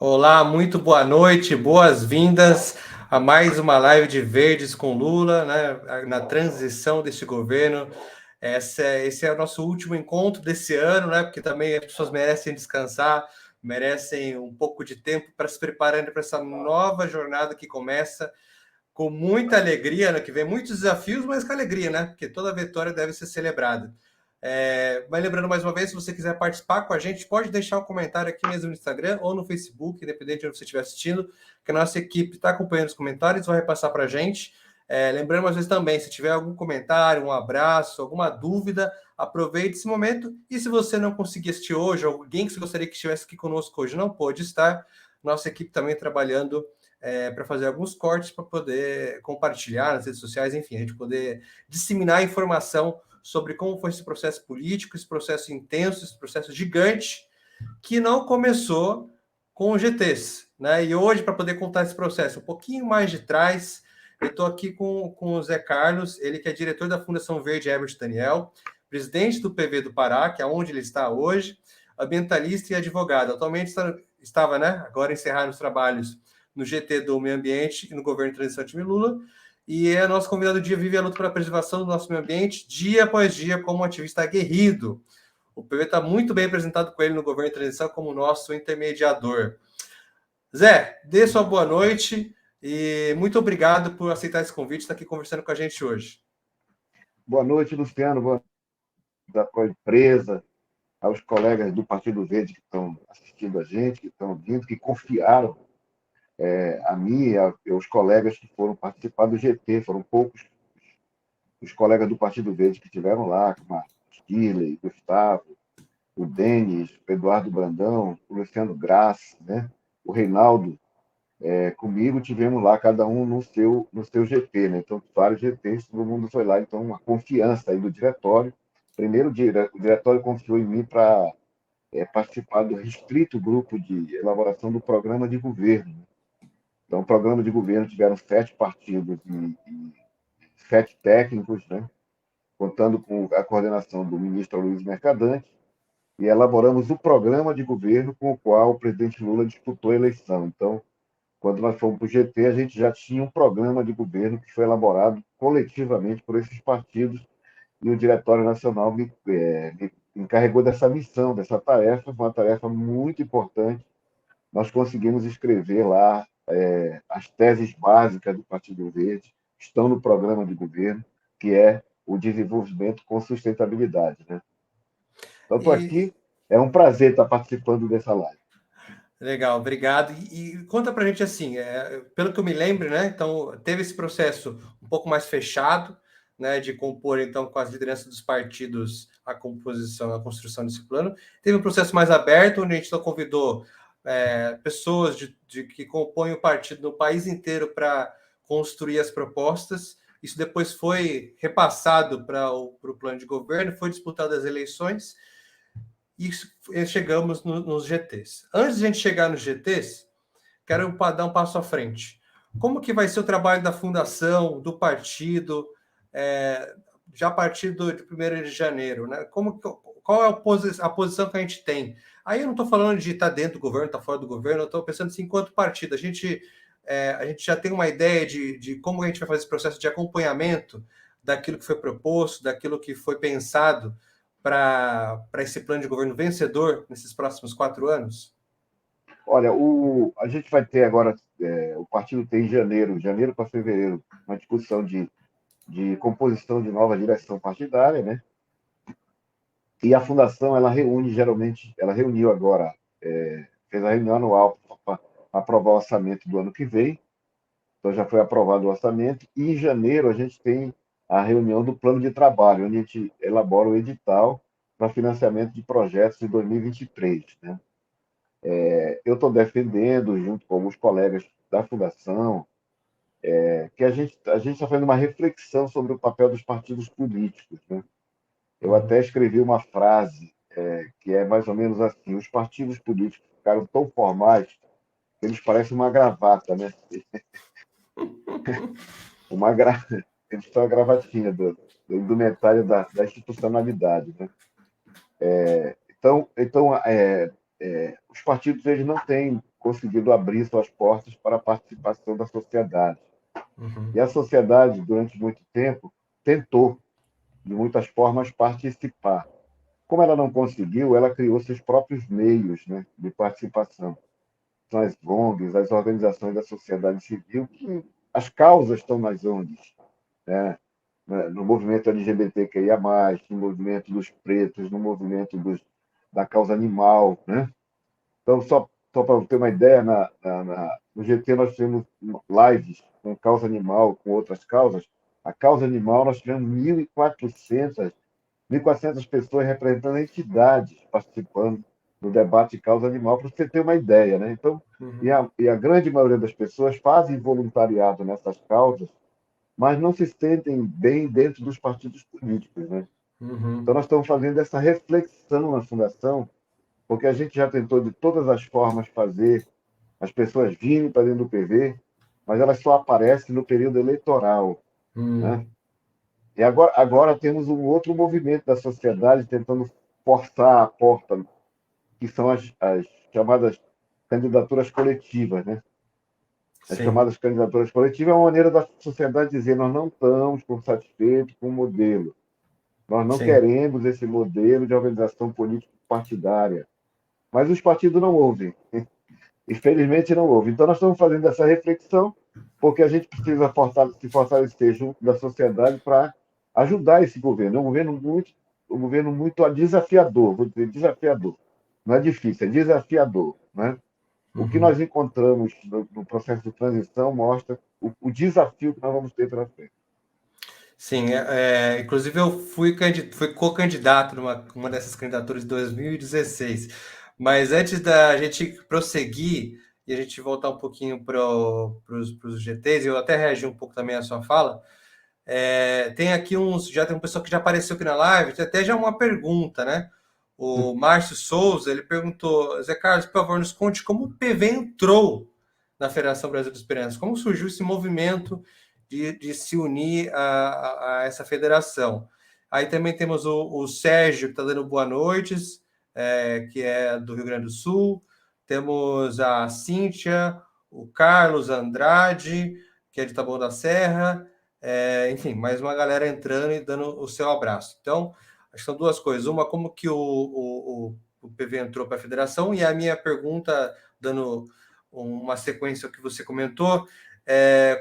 Olá, muito boa noite, boas-vindas a mais uma live de Verdes com Lula, né, na transição desse governo. Esse é o nosso último encontro desse ano, né, porque também as pessoas merecem descansar, merecem um pouco de tempo para se prepararem para essa nova jornada que começa com muita alegria, ano que vem, muitos desafios, mas com alegria, né, porque toda vitória deve ser celebrada. Mas lembrando mais uma vez, se você quiser participar com a gente, pode deixar um comentário aqui mesmo no Instagram ou no Facebook, independente de onde você estiver assistindo, que a nossa equipe está acompanhando os comentários, vai repassar para a gente. Lembrando, às vezes, também, se tiver algum comentário, um abraço, alguma dúvida, aproveite esse momento. E se você não conseguir assistir hoje, ou alguém que você gostaria que estivesse aqui conosco hoje não pôde estar, nossa equipe também trabalhando para fazer alguns cortes para poder compartilhar nas redes sociais, enfim, a gente poder disseminar informação sobre como foi esse processo político, esse processo intenso, esse processo gigante, que não começou com os GTs. Né? E hoje, para poder contar esse processo um pouquinho mais de trás, eu estou aqui com o Zé Carlos, ele que é diretor da Fundação Verde Herbert Daniel, presidente do PV do Pará, que é onde ele está hoje, ambientalista e advogado. Atualmente estava, né, agora encerrando os trabalhos no GT do Meio Ambiente e no governo de transição de Lula, e é nosso convidado do dia, vive a luta pela preservação do nosso meio ambiente, dia após dia, como um ativista aguerrido. O PV está muito bem representado com ele no governo de transição como nosso intermediador. Zé, dê sua boa noite e muito obrigado por aceitar esse convite, estar aqui conversando com a gente hoje. Boa noite, Luciano, boa noite da tua empresa, aos colegas do Partido Verde que estão assistindo a gente, que estão vindo, que confiaram a mim e aos colegas que foram participar do GT. Foram poucos os colegas do Partido Verde que estiveram lá, como a Shirley, Gustavo, o Denis, o Eduardo Brandão, o Luciano Graça, né? O Reinaldo. Comigo tivemos lá, cada um no seu GT, né? Então, vários GTs, todo mundo foi lá. Então, uma confiança aí do diretório. Primeiro, o diretório confiou em mim para participar do restrito grupo de elaboração do programa de governo. Então, o programa de governo tiveram 7 partidos e 7 técnicos, né? Contando com a coordenação do ministro Luiz Mercadante, e elaboramos o programa de governo com o qual o presidente Lula disputou a eleição. Então, quando nós fomos para o GT, a gente já tinha um programa de governo que foi elaborado coletivamente por esses partidos, e o Diretório Nacional me encarregou dessa missão, dessa tarefa, uma tarefa muito importante. Nós conseguimos escrever lá as teses básicas do Partido Verde, estão no programa de governo, que é o desenvolvimento com sustentabilidade. Né? Então, estou E aqui, é um prazer estar participando dessa live. legal, obrigado. E conta pra gente assim, pelo que eu me lembro, né? Então, teve esse processo um pouco mais fechado, né? De compor, então, com as lideranças dos partidos a composição, a construção desse plano. Teve um processo mais aberto, onde a gente só convidou pessoas que compõem o partido no país inteiro para construir as propostas. Isso depois foi repassado para o plano de governo, foi disputado as eleições e chegamos nos GTs. Antes de a gente chegar nos GTs, quero dar um passo à frente. Como que vai ser o trabalho da fundação, do partido, já a partir de 1º de janeiro? Né? Qual é a posição que a gente tem? Aí eu não estou falando de estar dentro do governo, estar fora do governo, eu estou pensando assim, enquanto partido. A gente já tem uma ideia de como a gente vai fazer esse processo de acompanhamento daquilo que foi proposto, daquilo que foi pensado para esse plano de governo vencedor nesses próximos 4 anos? Olha, a gente vai ter agora, o partido tem em janeiro para fevereiro, uma discussão de composição de nova direção partidária, né? E a fundação, ela reúne geralmente, ela reuniu agora, fez a reunião anual para aprovar o orçamento do ano que vem. Então já foi aprovado o orçamento, e em janeiro a gente tem a reunião do plano de trabalho, onde a gente elabora o edital para financiamento de projetos de 2023, né? Eu estou defendendo, junto com alguns colegas da fundação, que a gente está fazendo uma reflexão sobre o papel dos partidos políticos, né? Eu até escrevi uma frase que é mais ou menos assim: os partidos políticos ficaram tão formais que eles parecem uma gravata, né? Uma gra... Eles estão a gravatinha do indumentário da institucionalidade, né? Então os partidos eles não têm conseguido abrir suas portas para a participação da sociedade. Uhum. E a sociedade, durante muito tempo, tentou, de muitas formas, participar. Como ela não conseguiu, ela criou seus próprios meios, né, de participação. São as ONGs, as organizações da sociedade civil, que as causas estão nas ONGs, né? No movimento LGBTQIA+, no movimento dos pretos, no movimento da causa animal, né? Então, só para ter uma ideia, no GT nós tivemos lives com causa animal, com outras causas. A causa animal, nós tivemos 1.400 pessoas representando entidades participando do debate de causa animal, para você ter uma ideia. Né? Então, e a grande maioria das pessoas fazem voluntariado nessas causas, mas não se sentem bem dentro dos partidos políticos. Né? Então, nós estamos fazendo essa reflexão na Fundação, porque a gente já tentou de todas as formas fazer as pessoas virem para dentro do PV, mas elas só aparecem no período eleitoral. Né? E agora temos um outro movimento da sociedade tentando forçar a porta, que são as chamadas candidaturas coletivas. Né? As Sim, chamadas candidaturas coletivas é uma maneira da sociedade dizer: nós não estamos satisfeitos com o modelo, nós não sim. queremos esse modelo de organização política partidária. Mas os partidos não ouvem. Infelizmente, não houve. Então, nós estamos fazendo essa reflexão, porque a gente precisa se fortalecer junto da sociedade para ajudar esse governo. É um governo muito desafiador, vou dizer desafiador. Não é difícil, é desafiador. Né? O que nós encontramos no processo de transição mostra o desafio que nós vamos ter pela frente. Sim, inclusive eu fui co-candidato numa uma dessas candidaturas de 2016. Mas antes da gente prosseguir e a gente voltar um pouquinho para os GTs, eu até reagi um pouco também à sua fala. Tem aqui já tem um pessoal que já apareceu aqui na live, tem até já uma pergunta, né? O Márcio Souza, ele perguntou: Zé Carlos, por favor, nos conte como o PV entrou na Federação Brasil dos Esperança, como surgiu esse movimento de se unir a essa federação. Aí também temos o Sérgio, que está dando boa noites, que é do Rio Grande do Sul. Temos a Cíntia, o Carlos Andrade, que é de Taboão da Serra. Enfim, mais uma galera entrando e dando o seu abraço. Então, acho que são duas coisas. Uma, como que o PV entrou para a federação, e a minha pergunta, dando uma sequência ao que você comentou,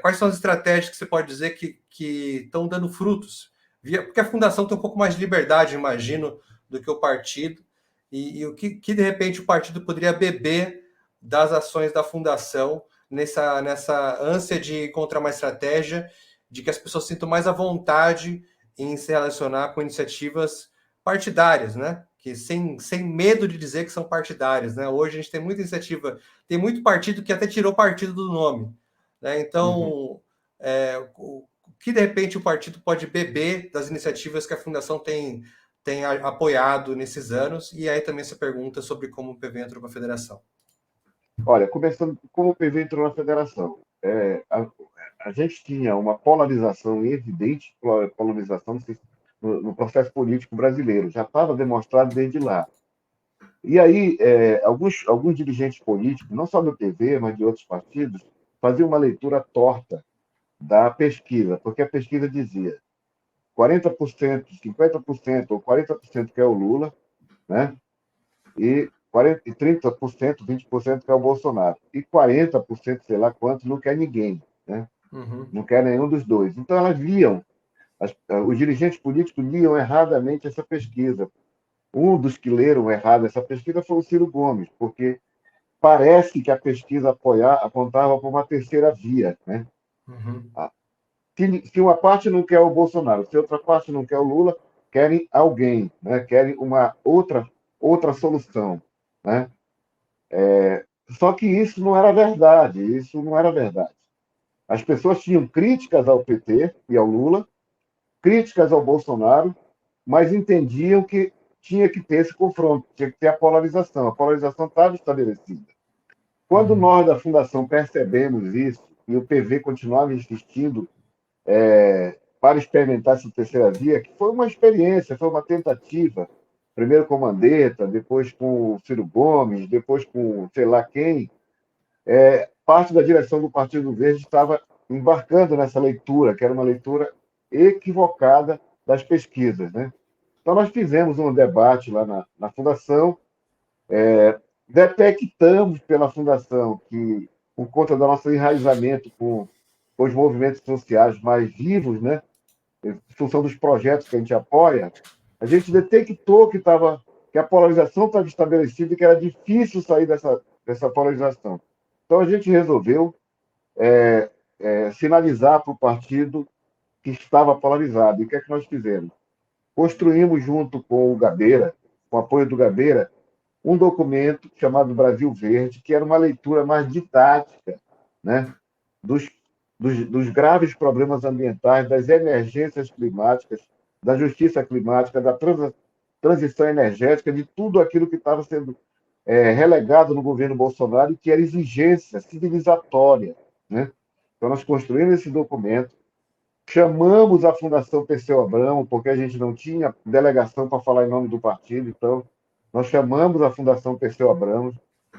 quais são as estratégias que você pode dizer que estão dando frutos? Porque a fundação tem um pouco mais de liberdade, imagino, do que o partido, e o que de repente o partido poderia beber das ações da fundação nessa ânsia de encontrar uma estratégia de que as pessoas sintam mais à vontade em se relacionar com iniciativas partidárias, né? Que sem medo de dizer que são partidárias, né? Hoje a gente tem muita iniciativa, tem muito partido que até tirou partido do nome, né? Então, o que de repente o partido pode beber das iniciativas que a Fundação tem apoiado nesses anos, e aí também essa pergunta sobre como o PV entrou para a federação. Olha, começando como o PV entrou na federação. A gente tinha uma polarização evidente, polarização no processo político brasileiro, já estava demonstrado desde lá. E aí, alguns dirigentes políticos, não só do PV, mas de outros partidos, faziam uma leitura torta da pesquisa, porque a pesquisa dizia 40%, 50% ou 40% quer o Lula, né? E 30%, 20% quer o Bolsonaro. E 40%, sei lá quantos, não quer ninguém, né? Não quer nenhum dos dois. Então, elas liam, os dirigentes políticos liam erradamente essa pesquisa. Um dos que leram errado essa pesquisa foi o Ciro Gomes, porque parece que a pesquisa apontava para uma terceira via. Né? Se uma parte não quer o Bolsonaro, se outra parte não quer o Lula, querem alguém, né? Querem uma outra solução. Né? Só que isso não era verdade, isso não era verdade. As pessoas tinham críticas ao PT e ao Lula, críticas ao Bolsonaro, mas entendiam que tinha que ter esse confronto, tinha que ter a polarização. A polarização estava estabelecida. Quando nós da Fundação percebemos isso, e o PV continuava insistindo para experimentar essa terceira via, que foi uma experiência, foi uma tentativa, primeiro com Mandetta, depois com o Ciro Gomes, depois com sei lá quem, parte da direção do Partido Verde estava embarcando nessa leitura, que era uma leitura equivocada das pesquisas, né? Então, nós fizemos um debate lá na Fundação, detectamos pela Fundação que, por conta do nosso enraizamento com os movimentos sociais mais vivos, né, em função dos projetos que a gente apoia, a gente detectou que a polarização estava estabelecida e que era difícil sair dessa polarização. Então, a gente resolveu sinalizar para o partido que estava polarizado. E o que é que nós fizemos? Construímos, junto com o Gabeira, com o apoio do Gabeira, um documento chamado Brasil Verde, que era uma leitura mais didática, né, dos, dos graves problemas ambientais, das emergências climáticas, da justiça climática, da transição energética, de tudo aquilo que estava sendo relegado no governo Bolsonaro e que era exigência civilizatória, né? Então, nós construímos esse documento, chamamos a Fundação Perseu Abramo, porque a gente não tinha delegação para falar em nome do partido, então nós chamamos a Fundação Perseu Abramo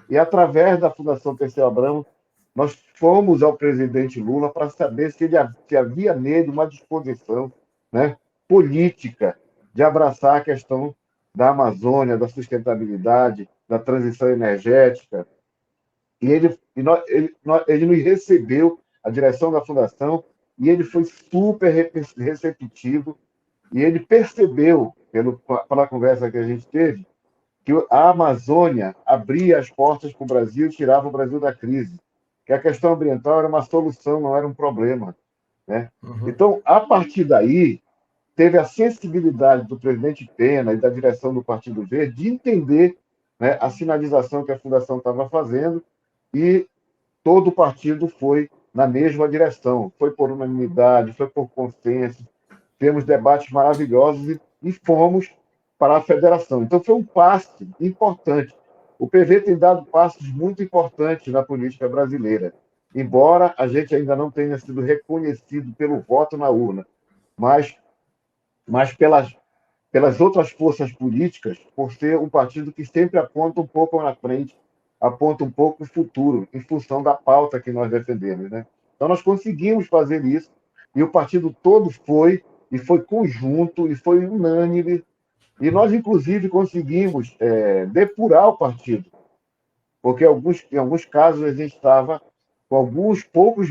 e, através da Fundação Perseu Abramo, nós fomos ao presidente Lula para saber se havia nele uma disposição, né, política de abraçar a questão da Amazônia, da sustentabilidade, da transição energética. E ele nos recebeu, a direção da Fundação, e ele foi super receptivo, e ele percebeu, pela conversa que a gente teve, que a Amazônia abria as portas para o Brasil e tirava o Brasil da crise, que a questão ambiental era uma solução, não era um problema, né? Uhum. Então, a partir daí, teve a sensibilidade do presidente Pena e da direção do Partido Verde de entender, né, a sinalização que a Fundação estava fazendo, e todo o partido foi na mesma direção, foi por unanimidade, foi por consenso, temos debates maravilhosos e fomos para a federação. Então, foi um passo importante. O PV tem dado passos muito importantes na política brasileira, embora a gente ainda não tenha sido reconhecido pelo voto na urna, mas, pelas outras forças políticas, por ser um partido que sempre aponta um pouco na frente, aponta um pouco o futuro, em função da pauta que nós defendemos, né? Então, nós conseguimos fazer isso, e o partido todo foi, e foi conjunto, e foi unânime, e nós, inclusive, conseguimos depurar o partido, porque em alguns casos a gente estava com alguns poucos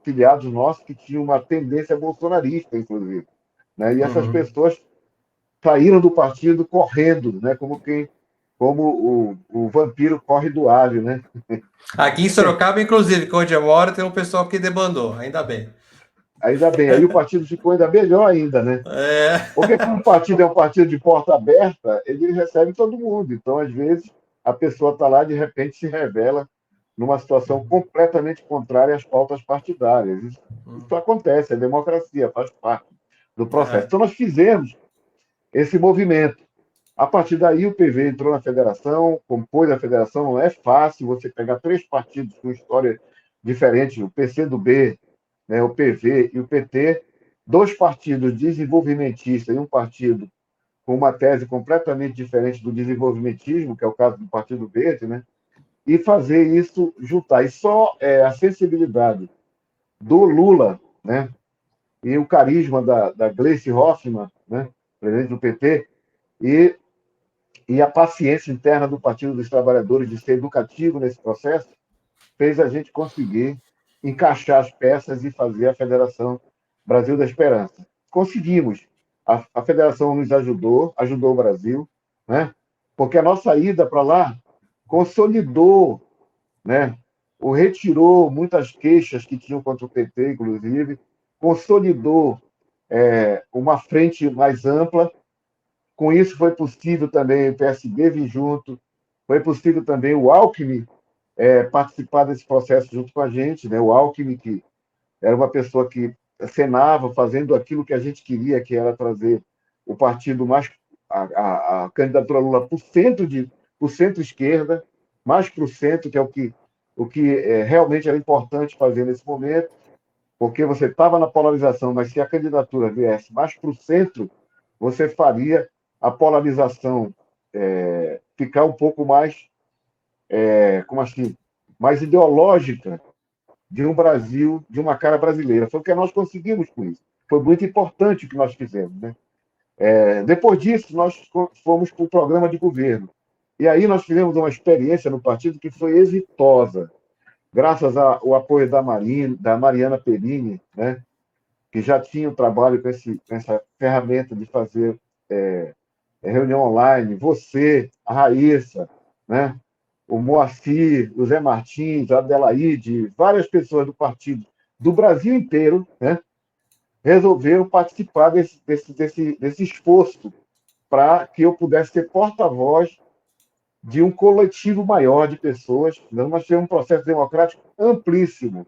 filiados nossos que tinham uma tendência bolsonarista, inclusive, né? E essas Uhum. pessoas saíram do partido correndo, né? Como o vampiro corre do alho, né? Aqui em Sorocaba, inclusive, que onde eu moro, tem um pessoal que debandou, ainda bem. Ainda bem, aí o partido ficou ainda melhor ainda, né? É. Porque como o partido é um partido de porta aberta, ele recebe todo mundo. Então, às vezes, a pessoa está lá e de repente se revela numa situação completamente contrária às pautas partidárias. Isso acontece, é democracia, faz parte do processo. É. Então, nós fizemos esse movimento. A partir daí, o PV entrou na federação, compôs a federação. Não é fácil você pegar três partidos com história diferente, o PCdoB, né, o PV e o PT, dois partidos desenvolvimentistas e um partido com uma tese completamente diferente do desenvolvimentismo, que é o caso do Partido Verde, né, e fazer isso juntar. E só a sensibilidade do Lula, né, e o carisma da Gleice Hoffmann, né, presidente do PT, e a paciência interna do Partido dos Trabalhadores de ser educativo nesse processo, fez a gente conseguir encaixar as peças e fazer a Federação Brasil da Esperança. Conseguimos. A federação nos ajudou o Brasil, né? Porque a nossa ida para lá consolidou, né? Retirou muitas queixas que tinham contra o PT, inclusive, consolidou uma frente mais ampla. Com isso, foi possível também o PSD vir junto, foi possível também o Alckmin participar desse processo junto com a gente, né? O Alckmin, que era uma pessoa que acenava, fazendo aquilo que a gente queria, que era trazer o partido mais, a candidatura Lula para o centro-esquerda, mais para o centro, que é o que realmente era importante fazer nesse momento, porque você estava na polarização, mas se a candidatura viesse mais para o centro, você faria a polarização ficar um pouco mais, como assim, mais ideológica de um Brasil, de uma cara brasileira. Foi o que nós conseguimos com isso. Foi muito importante o que nós fizemos, né? Depois disso, nós fomos para o programa de governo. E aí nós tivemos uma experiência no partido que foi exitosa, graças ao apoio da Mariana Perini, né? Que já tinha um trabalho com essa ferramenta de fazer reunião online, você, a Raíssa, né? O Moacir, o Zé Martins, a Adelaide, várias pessoas do partido do Brasil inteiro, né? Resolveram participar desse esforço para que eu pudesse ser porta-voz de um coletivo maior de pessoas. Então, nós tivemos um processo democrático amplíssimo,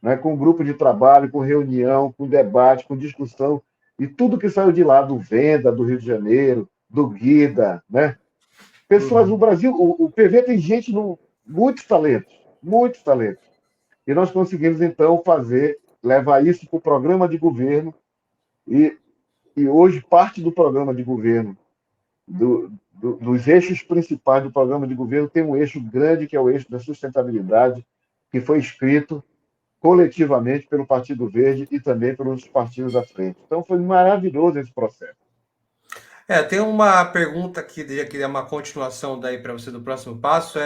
né? Com grupo de trabalho, com reunião, com debate, com discussão, e tudo que saiu de lá, do Venda, do Rio de Janeiro, do Guida, né? Pessoas no Brasil, o PV tem gente, muitos talentos, muitos talentos. E nós conseguimos, então, levar isso para o programa de governo, e hoje parte do programa de governo, dos eixos principais do programa de governo, tem um eixo grande, que é o eixo da sustentabilidade, que foi escrito coletivamente pelo Partido Verde e também pelos partidos à frente. Então, foi maravilhoso esse processo. Tem uma pergunta que é uma continuação daí para você do próximo passo,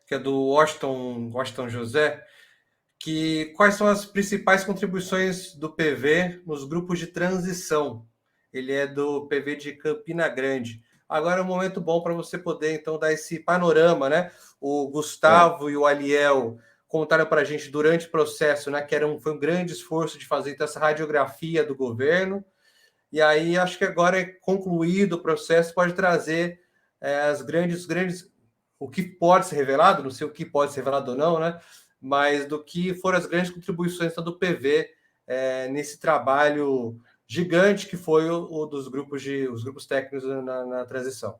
que é do Washington José, que quais são as principais contribuições do PV nos grupos de transição? Ele é do PV de Campina Grande. Agora é um momento bom para você poder, então, dar esse panorama, né? O Gustavo e o Aliel contaram para a gente durante o processo, né, que foi um grande esforço de fazer então, essa radiografia do governo. E aí, acho que agora, concluído o processo, pode trazer as grandes, o que pode ser revelado, não sei o que pode ser revelado ou não, né? Mas do que foram as grandes contribuições então, do PV nesse trabalho gigante que foi o dos os grupos técnicos na transição.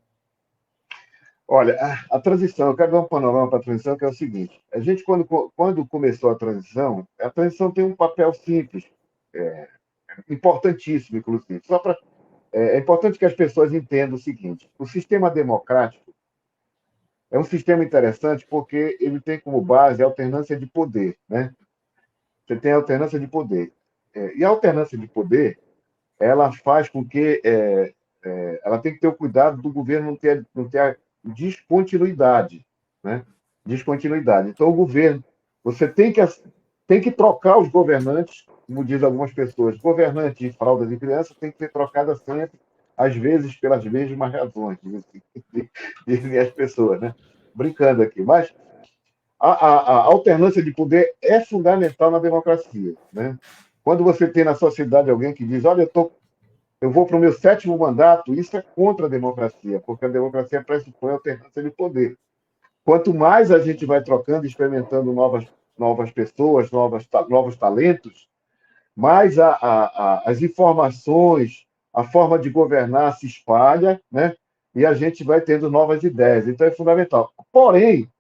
Olha, a transição, eu quero dar um panorama para a transição, que é o seguinte: a gente, quando começou a transição tem um papel simples, importantíssimo, inclusive. É importante que as pessoas entendam o seguinte: o sistema democrático é um sistema interessante porque ele tem como base a alternância de poder, né? Você tem a alternância de poder. E a alternância de poder, ela faz com que ela tem que ter o cuidado do governo não ter a descontinuidade, né? Descontinuidade. Então, o governo, você tem que trocar os governantes, como diz algumas pessoas, governantes de fraldas de criança tem que ser trocada sempre, às vezes pelas mesmas razões, dizem as pessoas, né? Brincando aqui. Mas a alternância de poder é fundamental na democracia, né? Quando você tem na sua cidade alguém que diz, olha, eu vou para o meu 7º mandato, isso é contra a democracia, porque a democracia pressupõe alternância de poder. Quanto mais a gente vai trocando, experimentando novas pessoas, novos talentos, mais as informações, a forma de governar se espalha, né? E a gente vai tendo novas ideias. Então, é fundamental. Porém,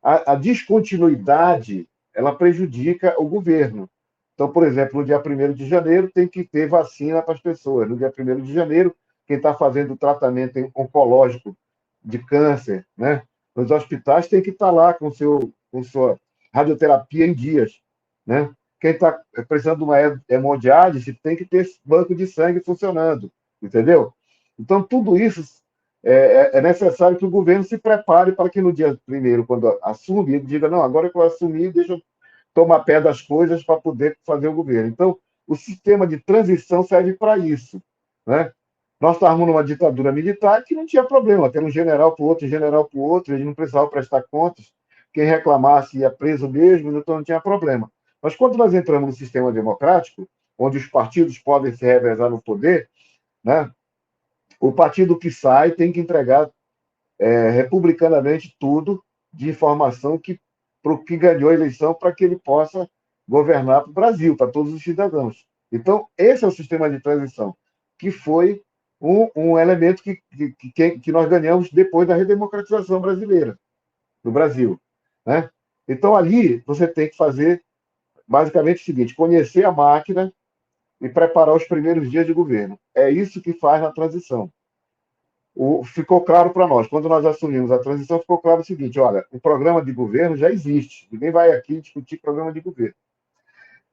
a descontinuidade, ela prejudica o governo. Então, por exemplo, no dia 1º de janeiro tem que ter vacina para as pessoas. No dia 1º de janeiro, quem está fazendo tratamento oncológico de câncer, né, nos hospitais tem que estar lá com sua radioterapia em dias, né? Quem está precisando de uma hemodiálise tem que ter banco de sangue funcionando, entendeu? Então, tudo isso é necessário que o governo se prepare para que no dia 1º, quando assume, ele diga, não, agora que eu assumi, deixa eu tomar pé das coisas para poder fazer o governo. Então, o sistema de transição serve para isso, né? Nós estávamos numa ditadura militar que não tinha problema, ter um general para o outro, general para o outro, ele não precisava prestar contas, quem reclamasse ia preso mesmo, então não tinha problema. Mas quando nós entramos no sistema democrático, onde os partidos podem se revezar no poder, né? O partido que sai tem que entregar republicanamente tudo de informação para o que ganhou a eleição, para que ele possa governar para o Brasil, para todos os cidadãos. Então, esse é o sistema de transição, que foi um elemento que nós ganhamos depois da redemocratização brasileira, do Brasil, né? Então, ali, você tem que fazer basicamente o seguinte: conhecer a máquina e preparar os primeiros dias de governo. É isso que faz na transição. ficou claro para nós, quando nós assumimos a transição, ficou claro o seguinte: olha, o programa de governo já existe, ninguém vai aqui discutir programa de governo.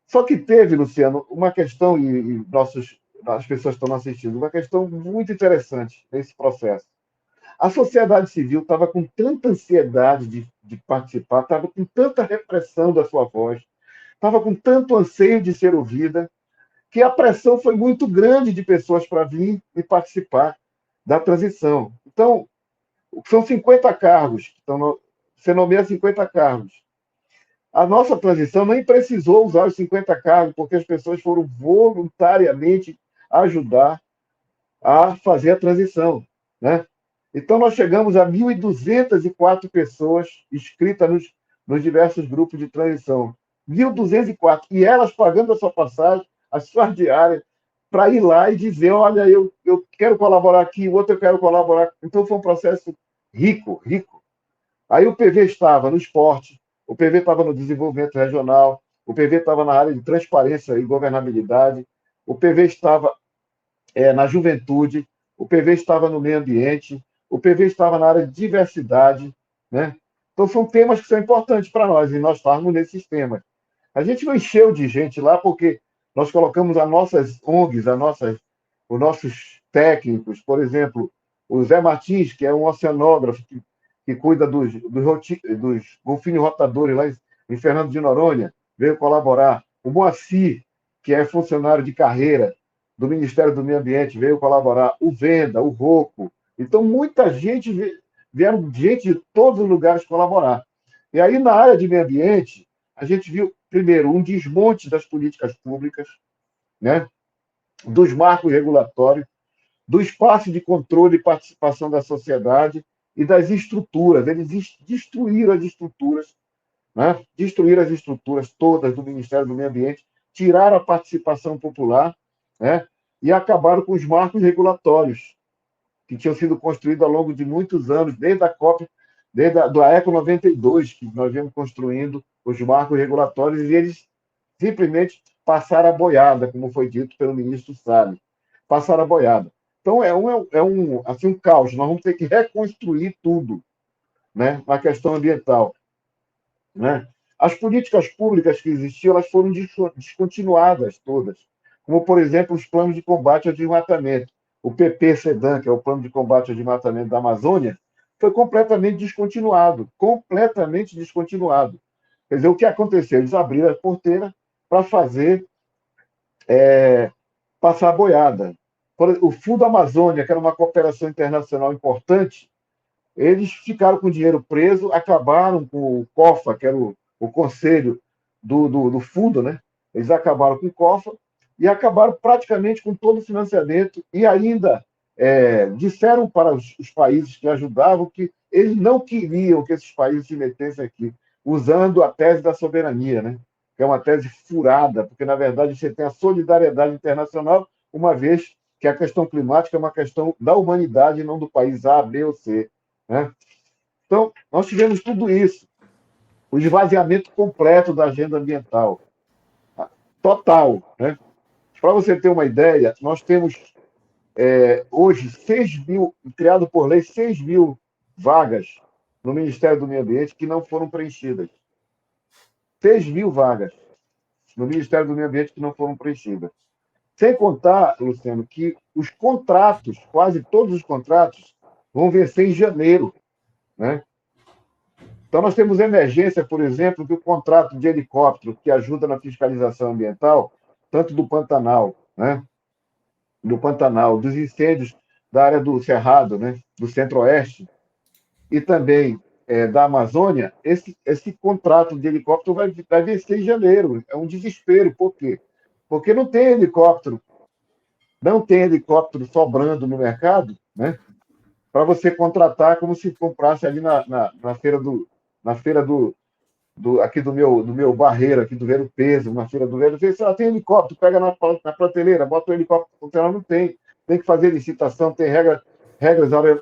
Só que teve, Luciano, uma questão, e as pessoas estão assistindo, uma questão muito interessante nesse processo. A sociedade civil estava com tanta ansiedade de participar, estava com tanta repressão da sua voz, estava com tanto anseio de ser ouvida, que a pressão foi muito grande de pessoas para vir e participar da transição. Então, são 50 cargos, então, você nomeia 50 cargos. A nossa transição nem precisou usar os 50 cargos, porque as pessoas foram voluntariamente ajudar a fazer a transição, né? Então, nós chegamos a 1.204 pessoas inscritas nos diversos grupos de transição. 1.204. E elas pagando a sua passagem, as suas diárias, para ir lá e dizer: olha, eu quero colaborar aqui, o outro eu quero colaborar. Então, foi um processo rico, rico. Aí o PV estava no esporte, o PV estava no desenvolvimento regional, o PV estava na área de transparência e governabilidade, o PV estava na juventude, o PV estava no meio ambiente, o PV estava na área de diversidade, né? Então, são temas que são importantes para nós, e nós estávamos nesses temas. A gente não encheu de gente lá porque nós colocamos as nossas ONGs, os nossos técnicos, por exemplo, o Zé Martins, que é um oceanógrafo que cuida dos golfinhos rotadores lá em Fernando de Noronha, veio colaborar. O Moacir, que é funcionário de carreira do Ministério do Meio Ambiente, veio colaborar. O Venda, o Roco. Então, muita gente, vieram gente de todos os lugares colaborar. E aí, na área de meio ambiente, a gente viu, primeiro, um desmonte das políticas públicas, né? Dos marcos regulatórios, do espaço de controle e participação da sociedade e das estruturas. Eles destruíram as estruturas, né? Destruíram as estruturas todas do Ministério do Meio Ambiente, tiraram a participação popular, né? E acabaram com os marcos regulatórios que tinham sido construídos ao longo de muitos anos, desde a COP, desde a ECO 92, que nós viemos construindo os marcos regulatórios, e eles simplesmente passaram a boiada, como foi dito pelo ministro Salles. Passaram a boiada. Então, assim, um caos. Nós vamos ter que reconstruir tudo, né, na questão ambiental, né? As políticas públicas que existiam, elas foram descontinuadas todas, como, por exemplo, os planos de combate ao desmatamento. O PP-SEDAM, que é o Plano de Combate ao Desmatamento da Amazônia, foi completamente descontinuado, completamente descontinuado. Quer dizer, o que aconteceu? Eles abriram a porteira para fazer passar a boiada. O Fundo Amazônia, que era uma cooperação internacional importante, eles ficaram com o dinheiro preso, acabaram com o COFA, que era o conselho do fundo, né? Eles acabaram com o COFA e acabaram praticamente com todo o financiamento e ainda disseram para os países que ajudavam que eles não queriam que esses países se metessem aqui, usando a tese da soberania, né? Que é uma tese furada, porque, na verdade, você tem a solidariedade internacional, uma vez que a questão climática é uma questão da humanidade, não do país A, B ou C, né? Então, nós tivemos tudo isso. O esvaziamento completo da agenda ambiental. Total, né? Para você ter uma ideia, nós temos hoje 6.000, criado por lei, 6.000 vagas no Ministério do Meio Ambiente que não foram preenchidas. 6.000 vagas no Ministério do Meio Ambiente que não foram preenchidas. Sem contar, Luciano, que os contratos, quase todos os contratos, vão vencer em janeiro, né? Então, nós temos emergência, por exemplo, que o contrato de helicóptero que ajuda na fiscalização ambiental, tanto do Pantanal, né? Do Pantanal, dos incêndios da área do Cerrado, né? Do Centro-Oeste, e também da Amazônia, esse contrato de helicóptero vai vencer em janeiro. É um desespero. Por quê? Porque não tem helicóptero sobrando no mercado, né? Para você contratar como se comprasse ali na feira aqui do meu Barreiro, aqui do Vero Peso, na feira do Vero. Você tem helicóptero, pega na prateleira, bota o helicóptero, ela não tem. Tem que fazer licitação, tem regras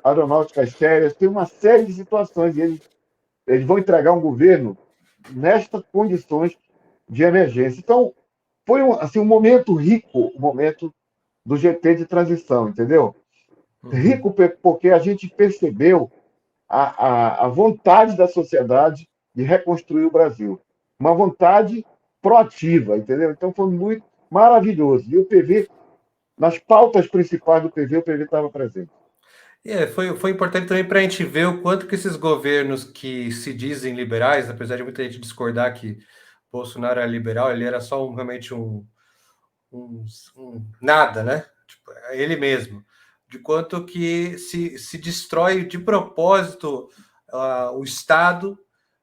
aeronáuticas sérias, tem uma série de situações, e eles vão entregar um governo nestas condições de emergência. Então, foi assim, um momento rico, o momento do GT de transição, entendeu? Rico porque a gente percebeu a vontade da sociedade de reconstruir o Brasil. Uma vontade proativa, entendeu? Então foi muito maravilhoso. E o PV, nas pautas principais do PV, o PV estava presente. Foi importante também para a gente ver o quanto que esses governos que se dizem liberais, apesar de muita gente discordar que Bolsonaro era liberal, ele era só realmente um nada, né? Tipo, é ele mesmo. De quanto que se destrói de propósito o Estado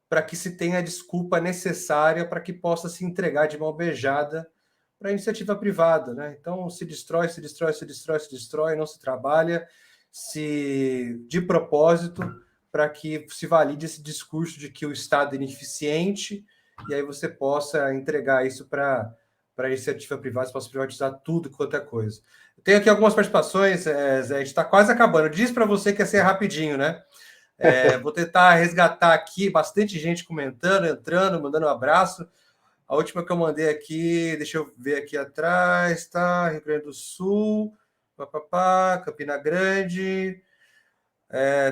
para que se tenha a desculpa necessária para que possa se entregar de mão beijada para a iniciativa privada, né? Então se destrói, se destrói, se destrói, se destrói, não se trabalha, se de propósito para que se valide esse discurso de que o Estado é ineficiente e aí você possa entregar isso para a iniciativa privada, você possa privatizar tudo quanto é coisa. Eu tenho aqui algumas participações, Zé, a gente está quase acabando. Diz para você que ia ser rapidinho, né? Vou tentar resgatar aqui, bastante gente comentando, entrando, mandando um abraço. A última que eu mandei aqui, deixa eu ver aqui atrás, tá? Rio Grande do Sul, Campina Grande,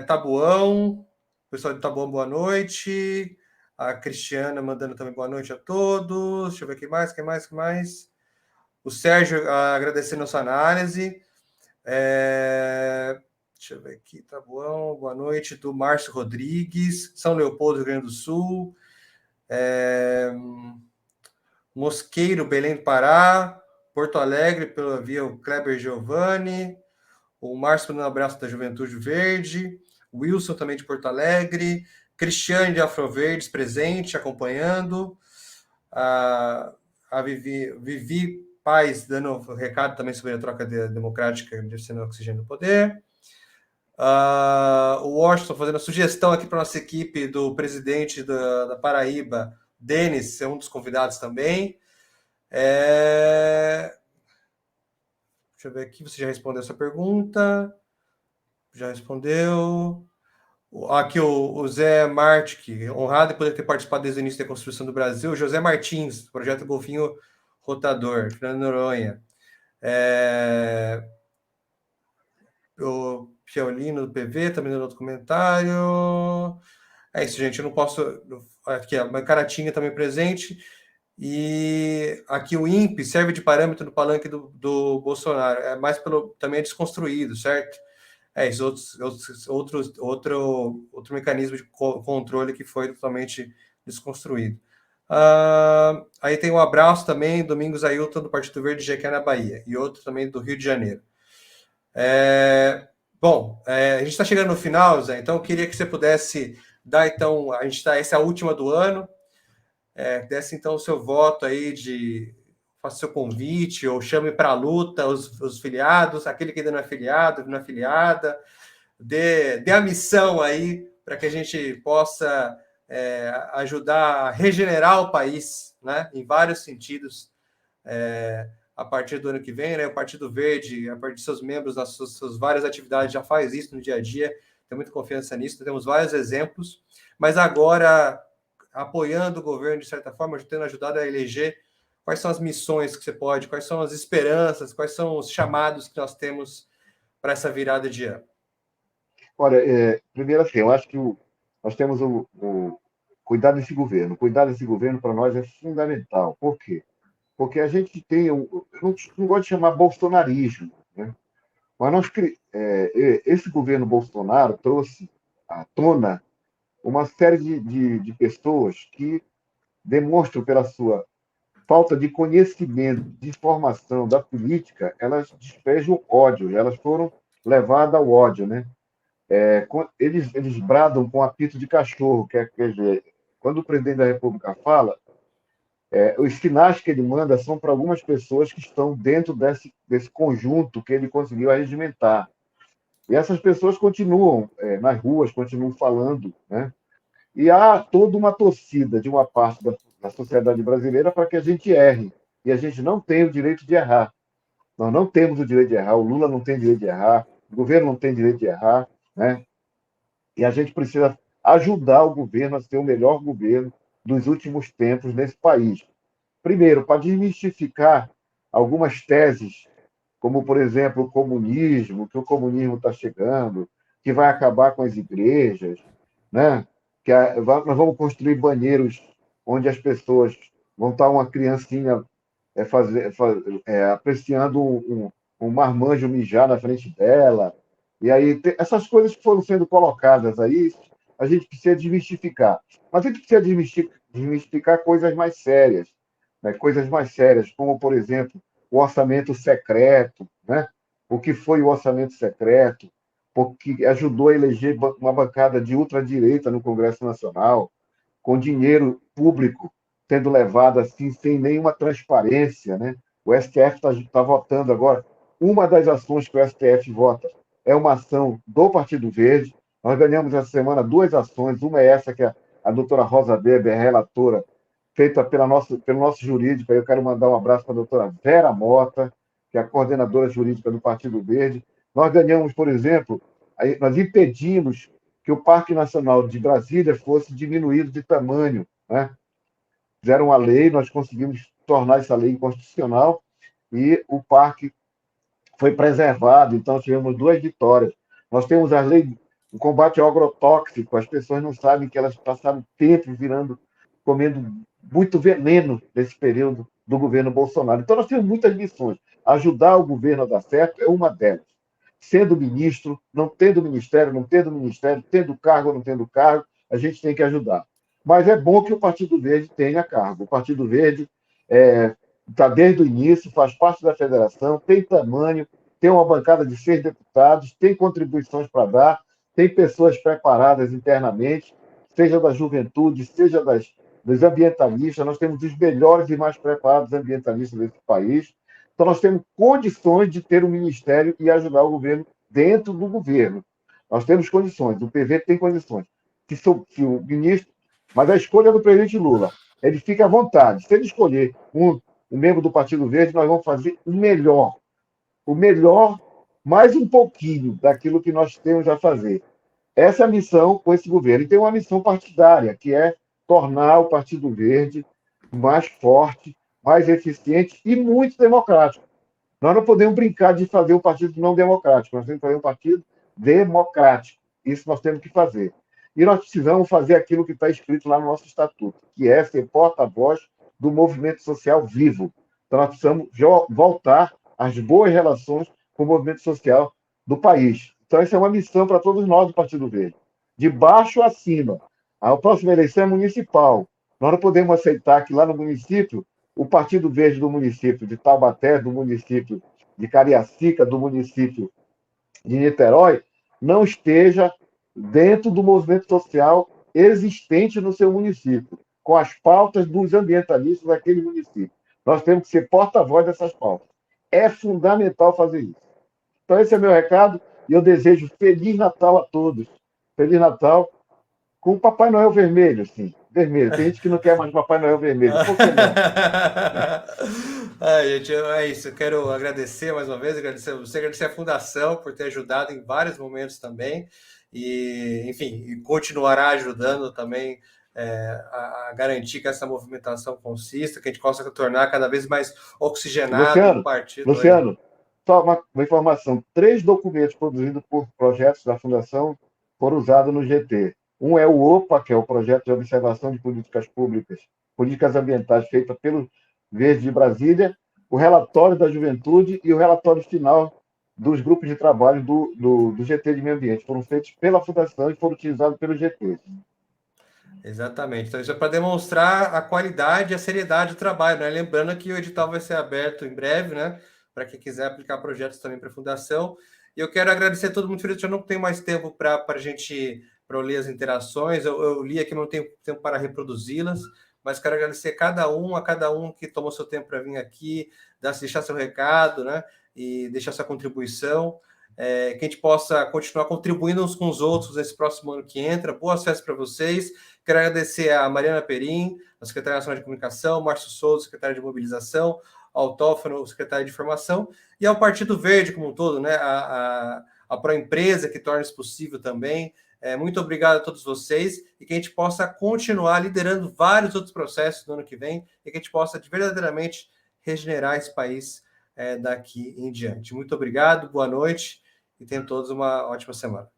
Tabuão, pessoal de Tabuão, boa noite. A Cristiana mandando também boa noite a todos. Deixa eu ver quem mais. O Sérgio agradecendo a sua análise. Deixa eu ver aqui, tá bom. Boa noite do Márcio Rodrigues, São Leopoldo, Rio Grande do Sul. Mosqueiro, Belém do Pará. Porto Alegre, pela via o Kleber Giovanni. O Márcio mandando um abraço da Juventude Verde. Wilson também de Porto Alegre. Cristiane de Afroverdes presente, acompanhando. A Vivi Paz dando um recado também sobre a troca democrática sendo oxigênio do poder. O Washington fazendo a sugestão aqui para nossa equipe do presidente da Paraíba, Denis, é um dos convidados também. Deixa eu ver aqui, você já respondeu essa pergunta. Já respondeu. Aqui o Zé Martic, honrado de poder ter participado desde o início da construção do Brasil. José Martins, projeto Golfinho Rotador, Fernando Noronha. O Piaulino do PV, também dando outro comentário. É isso, gente. Eu não posso. Aqui, a Caratinha também presente. E aqui o INPE serve de parâmetro do palanque do Bolsonaro. É mais também é desconstruído, certo? Isso, outro mecanismo de controle que foi totalmente desconstruído. Aí tem um abraço também, Domingos Ailton, do Partido Verde, Jequié, na Bahia, e outro também do Rio de Janeiro. A gente está chegando no final, Zé, então eu queria que você pudesse dar, então, essa é a última do ano, desse então o seu voto aí faça seu convite, ou chame para a luta os filiados, aquele que ainda não é filiado, não é filiada, dê a missão aí para que a gente possa ajudar a regenerar o país, né, em vários sentidos, a partir do ano que vem, né? O Partido Verde, a partir de seus membros, nas suas várias atividades, já faz isso no dia a dia, tenho muita confiança nisso, temos vários exemplos, mas agora, apoiando o governo, de certa forma, tendo ajudado a eleger, quais são as missões que você pode, quais são as esperanças, quais são os chamados que nós temos para essa virada de ano? Olha, primeiro assim, eu acho que nós temos o cuidar desse governo. Cuidar desse governo, para nós, é fundamental. Por quê? Porque a gente tem, eu não gosto de chamar bolsonarismo, né? Mas esse governo Bolsonaro trouxe à tona uma série de pessoas que demonstram, pela sua falta de conhecimento, de informação da política, elas despejam ódio, elas foram levadas ao ódio, né? Eles bradam com apito de cachorro, quer dizer, quando o presidente da República fala, os sinais que ele manda são para algumas pessoas que estão dentro desse conjunto que ele conseguiu arregimentar. E essas pessoas continuam nas ruas, continuam falando, né? E há toda uma torcida de uma parte da sociedade brasileira para que a gente erre. E a gente não tem o direito de errar. Nós não temos o direito de errar, o Lula não tem direito de errar, o governo não tem direito de errar, né? E a gente precisa ajudar o governo a ser o melhor governo dos últimos tempos nesse país. Primeiro, para desmistificar algumas teses como, por exemplo, o comunismo, que o comunismo está chegando, que vai acabar com as igrejas, né? Nós vamos construir banheiros onde as pessoas vão estar uma criancinha apreciando um marmanjo mijar na frente dela. E aí, essas coisas que foram sendo colocadas aí, a gente precisa desmistificar. Mas a gente precisa desmistificar coisas mais sérias, né? Coisas mais sérias, como, por exemplo, o orçamento secreto, né? O que foi o orçamento secreto, porque ajudou a eleger uma bancada de ultradireita no Congresso Nacional, com dinheiro público sendo levado assim, sem nenhuma transparência. Né? O STF está votando agora. Uma das ações que o STF vota é uma ação do Partido Verde. Nós ganhamos essa semana duas ações. Uma é essa que a doutora Rosa Weber, relatora, feita pelo nosso jurídico. Eu quero mandar um abraço para a doutora Vera Mota, que é a coordenadora jurídica do Partido Verde. Nós ganhamos, por exemplo, nós impedimos que o Parque Nacional de Brasília fosse diminuído de tamanho. Né? Fizeram uma lei, nós conseguimos tornar essa lei inconstitucional e o parque foi preservado, então tivemos duas vitórias. Nós temos a lei do combate ao agrotóxico, as pessoas não sabem que elas passaram tempo comendo muito veneno nesse período do governo Bolsonaro. Então nós temos muitas missões. Ajudar o governo a dar certo é uma delas. Sendo ministro, não tendo ministério, tendo cargo ou não tendo cargo, a gente tem que ajudar. Mas é bom que o Partido Verde tenha cargo. O Partido Verde está desde o início, faz parte da federação, tem tamanho, tem uma bancada de 6 deputados, tem contribuições para dar, tem pessoas preparadas internamente, seja da juventude, seja dos ambientalistas. Nós temos os melhores e mais preparados ambientalistas desse país. Então, nós temos condições de ter um ministério e ajudar o governo dentro do governo. Nós temos condições, o PV tem condições. Se o ministro. Mas a escolha do presidente Lula, ele fica à vontade. Se ele escolher um membro do Partido Verde, nós vamos fazer o melhor, mais um pouquinho daquilo que nós temos a fazer. Essa é a missão com esse governo. E tem uma missão partidária, que é tornar o Partido Verde mais forte, mais eficiente e muito democrático. Nós não podemos brincar de fazer um partido não democrático, nós temos que fazer um partido democrático. Isso nós temos que fazer. E nós precisamos fazer aquilo que está escrito lá no nosso estatuto, que é ser porta-voz do movimento social vivo. Então, nós precisamos voltar às boas relações com o movimento social do país. Então, essa é uma missão para todos nós do Partido Verde. De baixo a cima. A próxima eleição é municipal. Nós não podemos aceitar que lá no município, o Partido Verde do município de Taubaté, do município de Cariacica, do município de Niterói, não esteja dentro do movimento social existente no seu município, com as pautas dos ambientalistas daquele município. Nós temos que ser porta-voz dessas pautas. É fundamental fazer isso. Então, esse é meu recado e eu desejo Feliz Natal a todos. Feliz Natal com o Papai Noel vermelho, sim. Vermelho. Tem gente que não quer mais Papai Noel vermelho. Por que não? Gente, é isso. Eu quero agradecer mais uma vez, agradecer a Fundação por ter ajudado em vários momentos também. E, enfim, continuará ajudando também a garantir que essa movimentação consista, que a gente possa tornar cada vez mais oxigenado o partido. Luciano, só uma informação. 3 documentos produzidos por projetos da Fundação foram usados no GT. Um é o OPA, que é o Projeto de Observação de Políticas Públicas, Políticas Ambientais, feita pelo Verde de Brasília, o relatório da Juventude e o relatório final dos grupos de trabalho do GT de Meio Ambiente. Foram feitos pela Fundação e foram utilizados pelo GT. Exatamente. Então, isso é para demonstrar a qualidade e a seriedade do trabalho, né? Lembrando que o edital vai ser aberto em breve, né? Para quem quiser aplicar projetos também para a Fundação. E eu quero agradecer a todo mundo, Felipe. Eu não tenho mais tempo para a gente para ler as interações. Eu li aqui, não tenho tempo para reproduzi-las, mas quero agradecer a cada um que tomou seu tempo para vir aqui, deixar seu recado, né? E deixar sua contribuição. Que a gente possa continuar contribuindo uns com os outros nesse próximo ano que entra. Boas festas para vocês. Quero agradecer a Mariana Perim, a secretária nacional de comunicação, Márcio Souza, secretário de mobilização, ao Tófano, secretário de informação, e ao Partido Verde como um todo, né? A Proempresa, que torna isso possível também. Muito obrigado a todos vocês e que a gente possa continuar liderando vários outros processos no ano que vem e que a gente possa verdadeiramente regenerar esse país daqui em diante. Muito obrigado, boa noite e tenham todos uma ótima semana.